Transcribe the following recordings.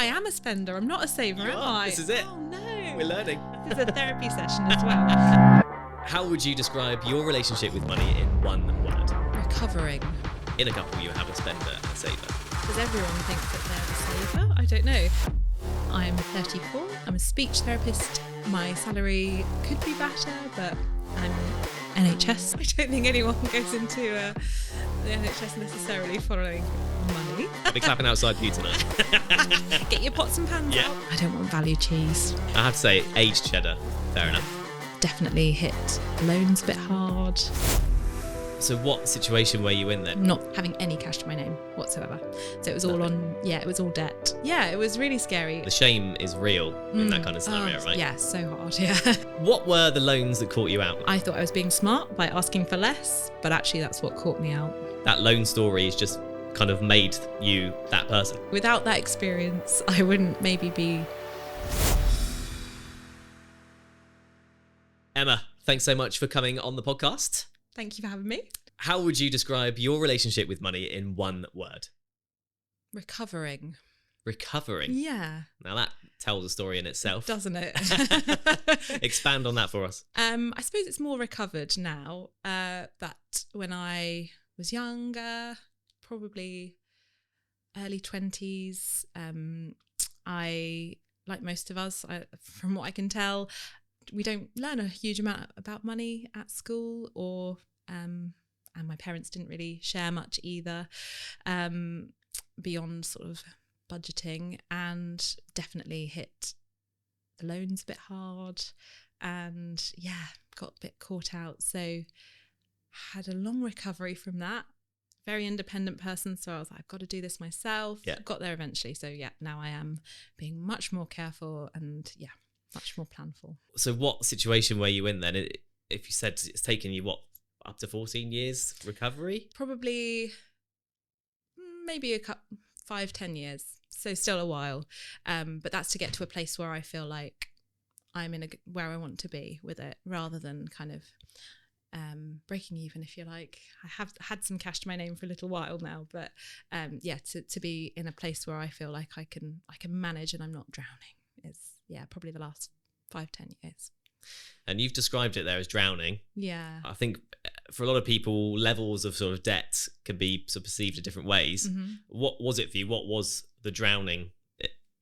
I am a spender. I'm not a saver, am I? This is it. Oh, no. We're learning. This is a therapy session as well. How would you describe your relationship with money in one word? Recovering. In a couple, you have a spender and a saver. Does everyone think that they're a saver? I don't know. I'm 34. I'm a speech therapist. My salary could be better, but I'm NHS. I don't think anyone goes into the NHS necessarily following money. I'll be clapping outside for you tonight. Get your pots and pans out. I don't want value cheese. I have to say, aged cheddar. Fair enough. Definitely hit loans a bit hard. So what situation were you in then? Not having any cash to my name whatsoever. So it was all it was all debt. Yeah, it was really scary. The shame is real in that kind of scenario, right? Yeah, so hard, yeah. What were the loans that caught you out? I thought I was being smart by asking for less, but actually that's what caught me out. That loan story has just kind of made you that person. Without that experience, I wouldn't maybe be... Emma, thanks so much for coming on the podcast. Thank you for having me. How would you describe your relationship with money in one word? Recovering. Recovering? Yeah. Now that tells a story in itself. Doesn't it? Expand on that for us. I suppose it's more recovered now. But when I was younger, probably early 20s, I, like most of us, from what I can tell, we don't learn a huge amount about money at school, or and my parents didn't really share much either, beyond sort of budgeting, and definitely hit the loans a bit hard, and got a bit caught out. So had a long recovery from that. Very independent person, so I was like, I've got to do this myself. Got there eventually. So now I am being much more careful and much more planful. So what situation were you in then? If you said it's taken you, up to 14 years recovery? Probably maybe 5-10 years. So still a while. But that's to get to a place where I feel like I'm in where I want to be with it, rather than kind of breaking even, if you like. I have had some cash to my name for a little while now, but to be in a place where I feel like I can manage and I'm not drowning is probably the last 5-10 years. And you've described it there as drowning. Yeah. I think for a lot of people, levels of sort of debt can be sort of perceived in different ways. Mm-hmm. What was it for you? What was the drowning?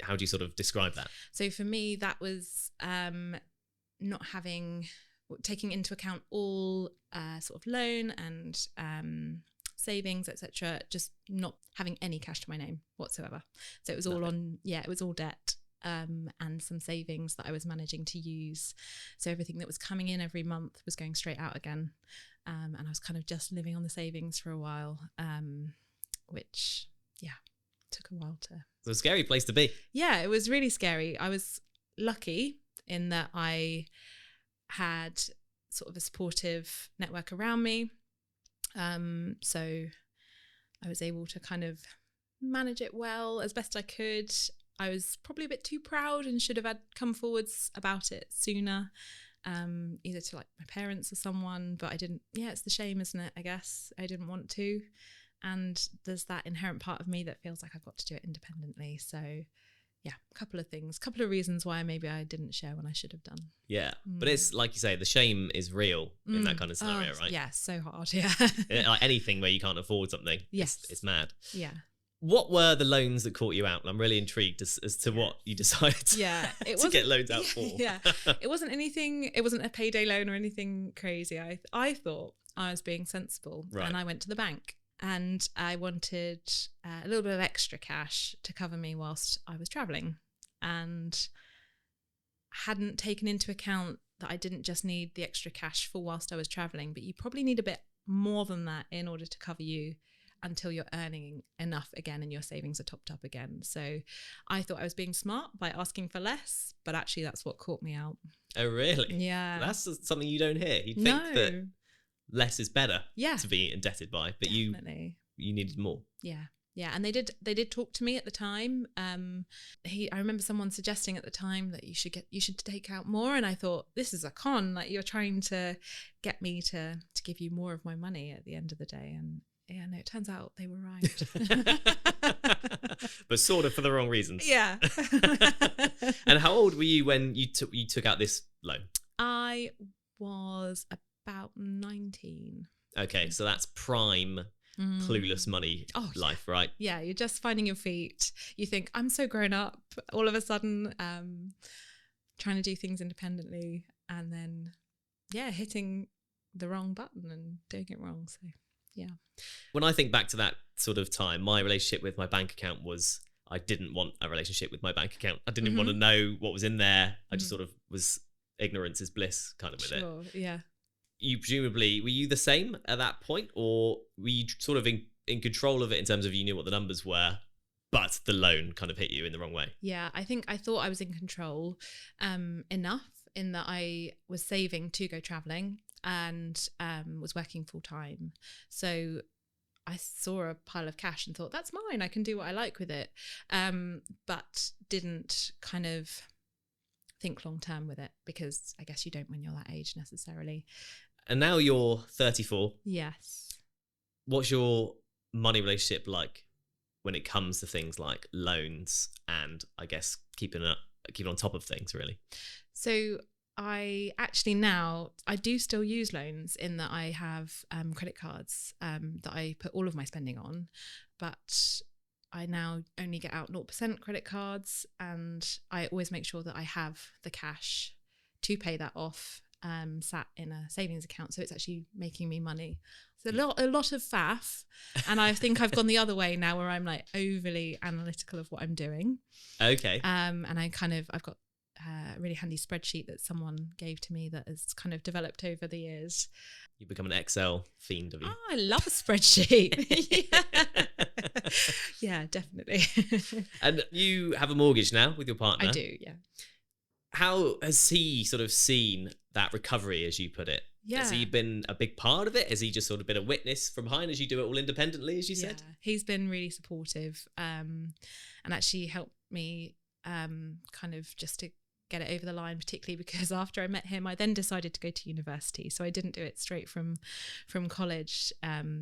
How do you sort of describe that? So for me, that was not taking into account all sort of loan and savings, etc. Just not having any cash to my name whatsoever. So it was all it was all debt. And some savings that I was managing to use. So everything that was coming in every month was going straight out again. And I was kind of just living on the savings for a while, which, took a while to... It's a scary place to be. Yeah, it was really scary. I was lucky in that I had sort of a supportive network around me. So I was able to kind of manage it well as best I could. I was probably a bit too proud and should have come forwards about it sooner, either to like my parents or someone, but I didn't. It's the shame, isn't it? I guess I didn't want to. And there's that inherent part of me that feels like I've got to do it independently. So a couple of reasons why maybe I didn't share when I should have done. Yeah. But it's like you say, the shame is real in that kind of scenario, right? Yeah, so hard, yeah. Like anything where you can't afford something, it's mad. Yeah. What were the loans that caught you out? I'm really intrigued as to what you decided to get loans out for. Yeah, it wasn't a payday loan or anything crazy. I thought I was being sensible, and I went to the bank and I wanted a little bit of extra cash to cover me whilst I was travelling, and hadn't taken into account that I didn't just need the extra cash for whilst I was travelling, but you probably need a bit more than that in order to cover you until you're earning enough again and your savings are topped up again. So I thought I was being smart by asking for less, but actually that's what caught me out. Oh, really? Yeah. That's something you don't hear. You'd think that less is better to be indebted by, but definitely. you needed more. Yeah. Yeah, and they did talk to me at the time. I remember someone suggesting at the time that you should take out more, and I thought, this is a con. Like, you're trying to get me to give you more of my money at the end of the day. And yeah, no, it turns out they were right. But sort of for the wrong reasons. Yeah. And how old were you when you took out this loan? I was about 19. Okay, so that's prime clueless money life, right? Yeah, you're just finding your feet. You think, I'm so grown up. All of a sudden, trying to do things independently, and then, hitting the wrong button and doing it wrong. So, yeah. When I think back to that sort of time, my relationship with my bank account was, I didn't want a relationship with my bank account. I didn't want to know what was in there. I just sort of was ignorance is bliss kind of with it. Sure, yeah. You presumably, were you the same at that point, or were you sort of in control of it in terms of you knew what the numbers were, but the loan kind of hit you in the wrong way? Yeah, I think I thought I was in control enough in that I was saving to go travelling and was working full time. So I saw a pile of cash and thought, that's mine. I can do what I like with it. But didn't kind of think long term with it, because I guess you don't when you're that age necessarily. And now you're 34. Yes. What's your money relationship like when it comes to things like loans and, I guess, keeping on top of things, really? So I actually now, I do still use loans in that I have credit cards that I put all of my spending on, but I now only get out 0% credit cards, and I always make sure that I have the cash to pay that off sat in a savings account, so it's actually making me money. So a lot of faff, and I think I've gone the other way now, where I'm like overly analytical of what I'm doing. Okay. And I've got a really handy spreadsheet that someone gave to me that has kind of developed over the years. You become an Excel fiend, have you? Oh, I love a spreadsheet. Yeah, definitely. And you have a mortgage now with your partner. I do, yeah. How has he sort of seen that recovery, as you put it? Yeah. Has he been a big part of it? Has he just sort of been a witness from behind as you do it all independently, as you said? He's been really supportive and actually helped me kind of just to get it over the line, particularly because after I met him, I then decided to go to university. So I didn't do it straight from college.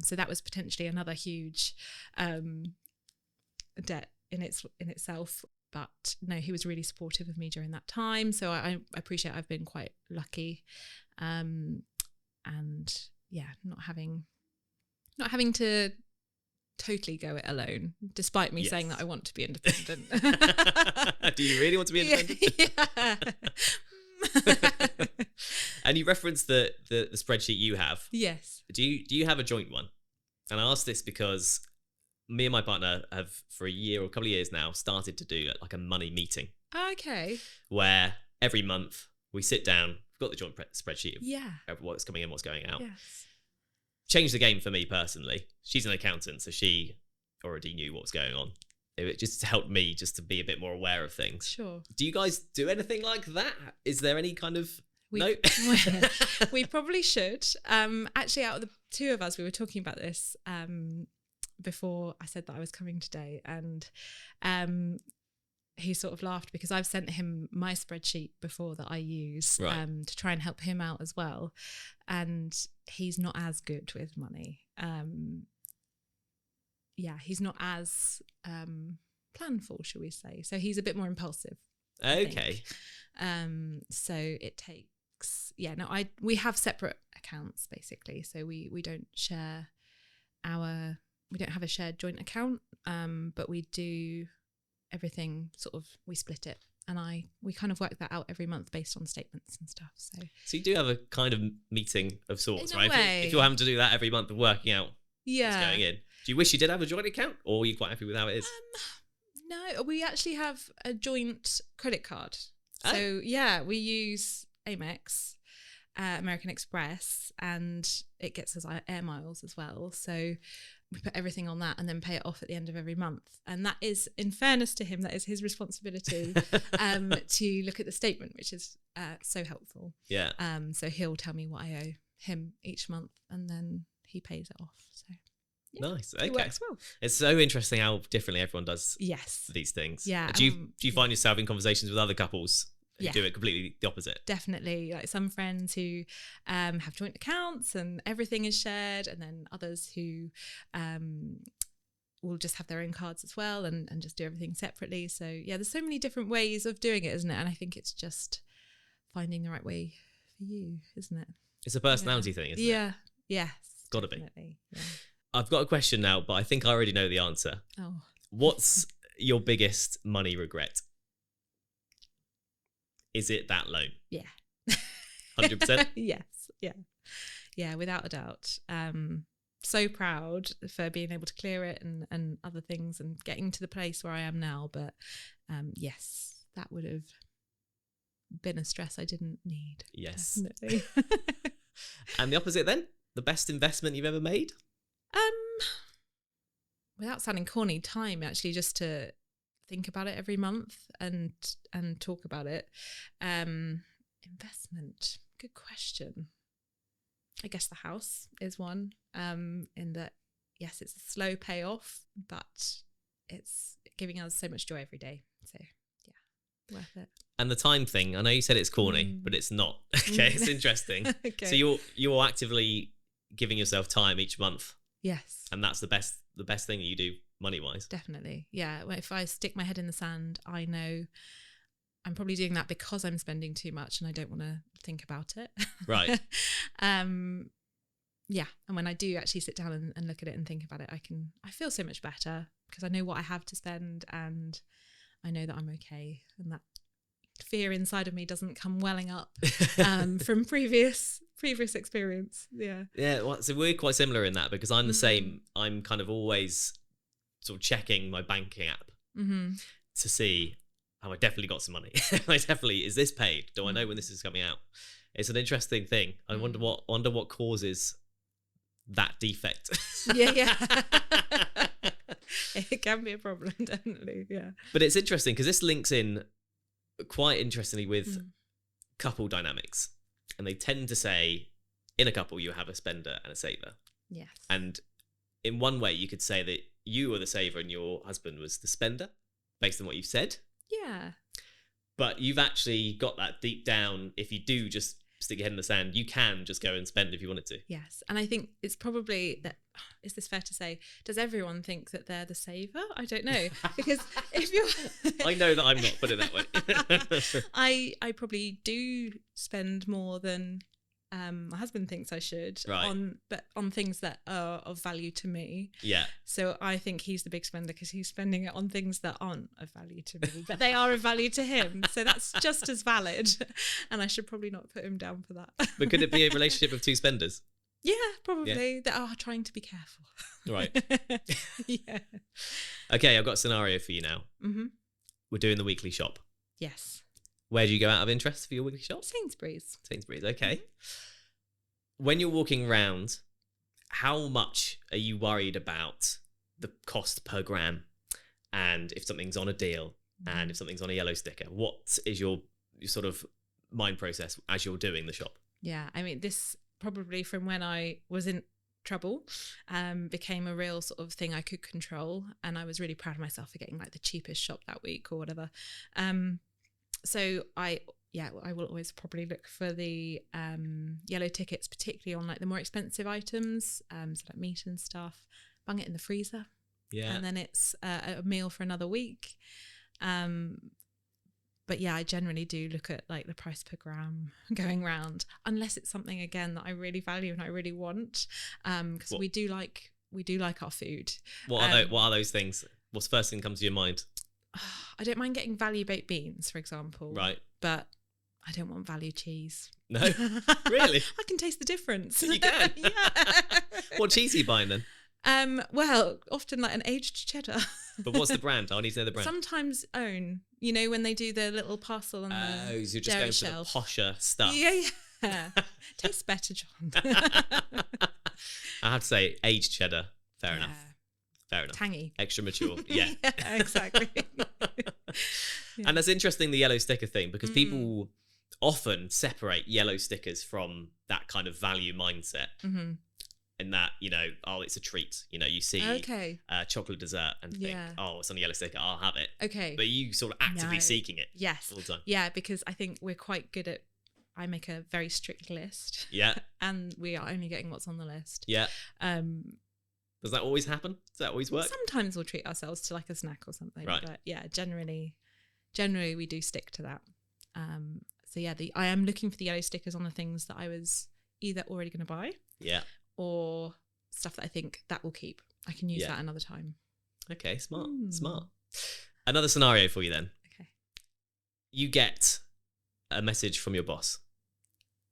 So that was potentially another huge debt in itself. But no, he was really supportive of me during that time. So I appreciate I've been quite lucky. And yeah, not having to totally go it alone, despite me saying that I want to be independent. Do you really want to be independent? Yeah. And you referenced the spreadsheet you have. Yes. Do you have a joint one? And I ask this because me and my partner have, for a year or a couple of years now, started to do like a money meeting. Okay. Where every month we sit down, we've got the joint spreadsheet of what's coming in, what's going out. Yes. Changed the game for me personally. She's an accountant, so she already knew what was going on. It just helped me just to be a bit more aware of things. Sure. Do you guys do anything like that? Is there any kind of note? We probably should. Actually, out of the two of us, we were talking about this before I said that I was coming today, and he sort of laughed because I've sent him my spreadsheet before that I use to try and help him out as well, and he's not as good with money. He's not as planful, shall we say. So he's a bit more impulsive. Okay. So it takes, we have separate accounts basically. So we don't share we don't have a shared joint account, but we do everything we split it. And we kind of work that out every month based on statements and stuff. So you do have a kind of meeting of sorts, in right? If you're having to do that every month and working out what's going in. Do you wish you did have a joint account, or are you quite happy with how it is? No, we actually have a joint credit card. So we use Amex, American Express, and it gets us air miles as well. So we put everything on that and then pay it off at the end of every month. And that is, in fairness to him, that is his responsibility to look at the statement, which is so helpful. Yeah. So he'll tell me what I owe him each month, and then he pays it off. So nice. Okay. It works well. It's so interesting how differently everyone does these things. Yeah. Do you find yourself in conversations with other couples who do it completely the opposite? Definitely. Like some friends who have joint accounts and everything is shared, and then others who will just have their own cards as well and just do everything separately. So yeah, there's so many different ways of doing it, isn't it? And I think it's just finding the right way for you, isn't it? It's a personality thing, isn't it? Yeah. Yes. Gotta be. Yeah. I've got a question now, but I think I already know the answer. Oh. What's your biggest money regret? Is it that loan? Yeah. 100%? Yes. Yeah. Yeah, without a doubt. So proud for being able to clear it and other things and getting to the place where I am now. But yes, that would have been a stress I didn't need. Yes. Definitely. And the opposite then? The best investment you've ever made? Without sounding corny, time actually, just to think about it every month and talk about it. Investment, good question. I guess the house is one, in that, yes, it's a slow payoff, but it's giving us so much joy every day. So yeah, worth it. And the time thing, I know you said it's corny, but it's not. Okay, it's interesting. Okay. So you're actively giving yourself time each month. Yes. And that's the best thing that you do money-wise. Definitely. Yeah. Well, if I stick my head in the sand, I know I'm probably doing that because I'm spending too much and I don't want to think about it. Right. Yeah. And when I do actually sit down and look at it and think about it, I feel so much better because I know what I have to spend and I know that I'm okay. And that fear inside of me doesn't come welling up from previous experience. Yeah. Yeah. Well, so we're quite similar in that because I'm the same. I'm kind of always sort of checking my banking app to see, have I definitely got some money? Is this paid? Do I know when this is coming out? It's an interesting thing. I wonder what causes that defect. Yeah. It can be a problem, definitely. Yeah. But it's interesting because this links in quite interestingly with couple dynamics. And they tend to say, in a couple, you have a spender and a saver. Yes. And in one way, you could say that you were the saver and your husband was the spender, based on what you've said. Yeah. But you've actually got that deep down. If you do just stick your head in the sand, you can just go and spend if you wanted to. Yes. And I think it's probably that, is this fair to say, does everyone think that they're the saver? I don't know. Because if you're... I know that I'm not, put it that way. I probably do spend more than my husband thinks I should, right, on things that are of value to me. Yeah. So I think he's the big spender because he's spending it on things that aren't of value to me, but they are of value to him. So that's just as valid. And I should probably not put him down for that. But could it be a relationship of two spenders? Yeah, probably. Yeah. That are trying to be careful. Right. Yeah. Okay, I've got a scenario for you now. Mm-hmm. We're doing the weekly shop. Yes. Where do you go out of interest for your weekly shop? Sainsbury's. Sainsbury's, okay. When you're walking around, how much are you worried about the cost per gram and if something's on a deal and if something's on a yellow sticker? What is your sort of mind process as you're doing the shop? Yeah, I mean, this probably from when I was in trouble became a real sort of thing I could control, and I was really proud of myself for getting like the cheapest shop that week or whatever. So I will always probably look for the yellow tickets, particularly on like the more expensive items, so like meat and stuff. Bung it in the freezer, and then it's a meal for another week. But yeah, I generally do look at like the price per gram going round, unless it's something again that I really value and I really want, because we do like our food. What are those things? What's the first thing that comes to your mind? I don't mind getting value baked beans, for example. Right. But I don't want value cheese. No? Really? I can taste the difference. You can? Yeah. What cheese are you buying then? Well, often like an aged cheddar. But what's the brand? I need to know the brand. Sometimes Own. You know, when they do the little parcel on the so you're just going shelf. for the posher stuff. Yeah. Tastes better, John. I have to say, aged cheddar. Fair enough. Tangy. Extra mature. Yeah. Yeah, exactly. Yeah. And that's interesting, the yellow sticker thing, because people often separate yellow stickers from that kind of value mindset. Mm-hmm. In that, you know, oh, it's a treat. You know, you see chocolate dessert and think, oh, it's on a yellow sticker, I'll have it. Okay. But you sort of actively seeking it. Yes. All the time. Yeah, because I think we're quite good at, I make a very strict list. Yeah. And we are only getting what's on the list. Yeah. Does that always happen? Does that always work? Sometimes we'll treat ourselves to like a snack or something. Right. But yeah, generally we do stick to that. So yeah, I am looking for the yellow stickers on the things that I was either already going to buy, or stuff that I think that will keep. I can use that another time. Okay, smart. Another scenario for you then. Okay. You get a message from your boss.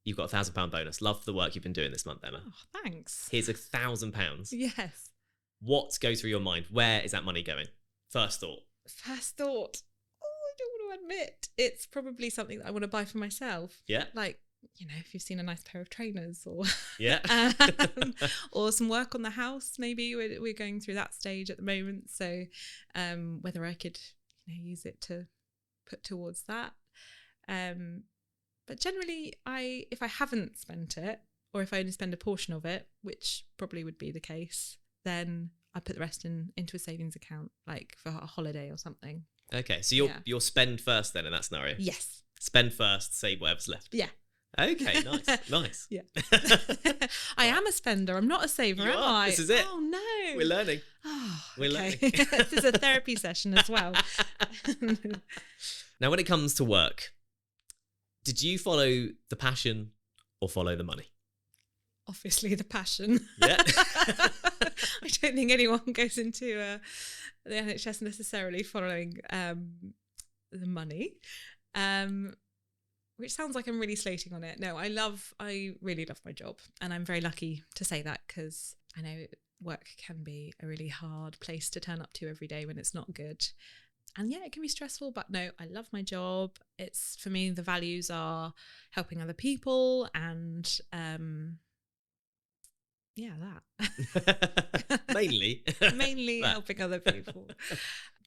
You've got £1,000 bonus. Love the work you've been doing this month, Emma. Oh, thanks. Here's £1,000. Yes. What goes through your mind? Where is that money going? First thought. Oh, I don't want to admit. It's probably something that I want to buy for myself. Yeah. Like, if you've seen a nice pair of trainers or or some work on the house, maybe we're going through that stage at the moment. So whether I could use it to put towards that. But generally, if I haven't spent it, or if I only spend a portion of it, which probably would be the case, then I put the rest into a savings account, like for a holiday or something. Okay, so you'll spend first then in that scenario? Yes. Spend first, save whatever's left? Yeah. Okay, nice. Yeah. I am a spender. I'm not a saver, am I? This is it. Oh, no. We're learning. Oh, We're learning. This is a therapy session as well. Now, when it comes to work, did you follow the passion or follow the money? Obviously, the passion. Yeah. I don't think anyone goes into the NHS necessarily following the money. Which sounds like I'm really slating on it. No, I really love my job, and I'm very lucky to say that, because I know work can be a really hard place to turn up to every day when it's not good. And yeah, it can be stressful, but no, I love my job. It's, for me, the values are helping other people and that. Mainly that. Helping other people.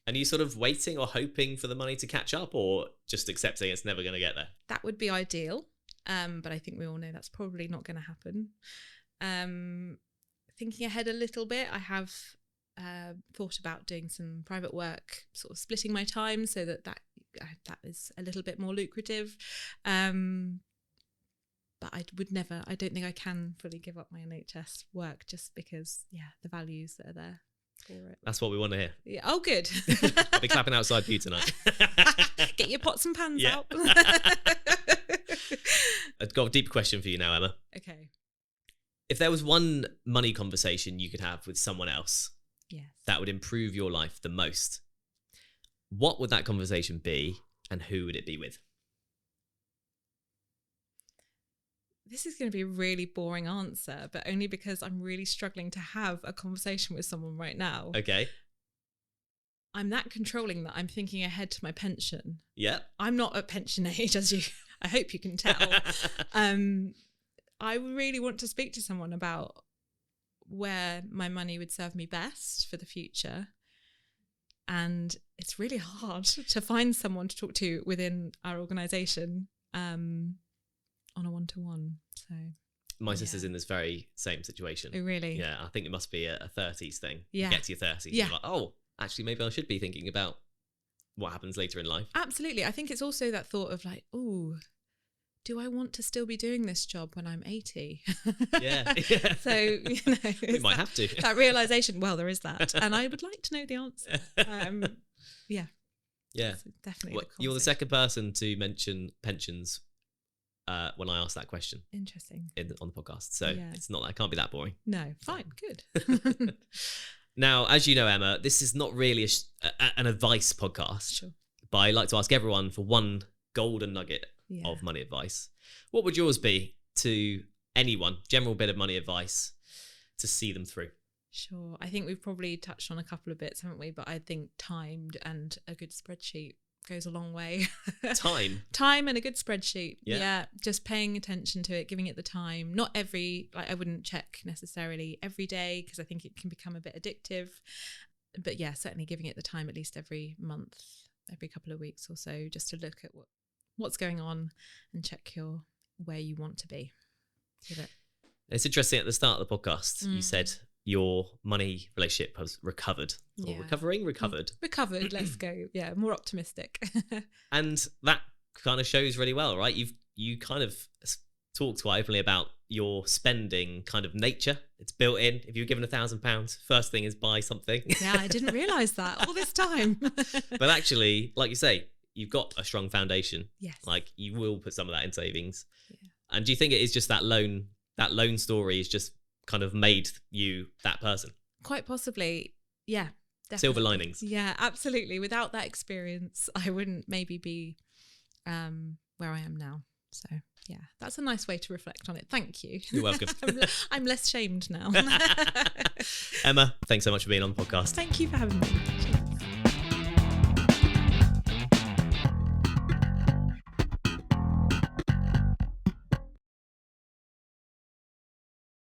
And are you sort of waiting or hoping for the money to catch up, or just accepting it's never going to get there? That would be ideal. But I think we all know that's probably not going to happen. Thinking ahead a little bit, I have thought about doing some private work, sort of splitting my time so that is a little bit more lucrative. But I don't think I can fully give up my NHS work, just because, the values that are there for it. That's what we want to hear. Yeah. Oh, good. I'll be clapping outside for you tonight. Get your pots and pans out. I've got a deep question for you now, Emma. Okay. If there was one money conversation you could have with someone else that would improve your life the most, what would that conversation be, and who would it be with? This is going to be a really boring answer, but only because I'm really struggling to have a conversation with someone right now. Okay. I'm that controlling that I'm thinking ahead to my pension. Yeah. I'm not at pension age, I hope you can tell. I really want to speak to someone about where my money would serve me best for the future. And it's really hard to find someone to talk to within our organisation on a one-to-one. So my sister's in this very same situation. Oh, really? Yeah, I think it must be a 30s thing. Yeah. You get to your 30s and you're like, oh, actually, maybe I should be thinking about what happens later in life. Absolutely. I think it's also that thought of like, oh, do I want to still be doing this job when I'm 80? Yeah. So, we might have to. That realisation, well, there is that. And I would like to know the answer. Yeah. Definitely. Well, you're the second person to mention pensions when I asked that question. Interesting. On the podcast. So it's not, it can't be that boring. No, fine, good. Now, as you know, Emma, this is not really an advice podcast. Sure. But I like to ask everyone for one golden nugget of money advice. What would yours be to anyone, general bit of money advice, to see them through? Sure. I think we've probably touched on a couple of bits, haven't we? But I think time and a good spreadsheet goes a long way. Time and a good spreadsheet. Yeah. Just paying attention to it, giving it the time. Not I wouldn't check necessarily every day, because I think it can become a bit addictive. But certainly giving it the time at least every month, every couple of weeks or so, just to look at what's going on and check where you want to be. Give it. It's interesting, at the start of the podcast, you said your money relationship has recovered. Or recovered. Recovered, let's go. Yeah, more optimistic. And that kind of shows really well, right? You kind of talked quite openly about your spending kind of nature. It's built in. If you're given £1,000, first thing is buy something. Yeah, I didn't realise that all this time. But actually, like you say, you've got a strong foundation. Yes. Like you will put some of that in savings. Yeah. And do you think it is just that loan story has just kind of made you that person? Quite possibly. Yeah. Definitely. Silver linings. Yeah, absolutely. Without that experience, I wouldn't maybe be where I am now. So yeah, that's a nice way to reflect on it. Thank you. You're welcome. I'm less shamed now. Emma, thanks so much for being on the podcast. Thank you for having me.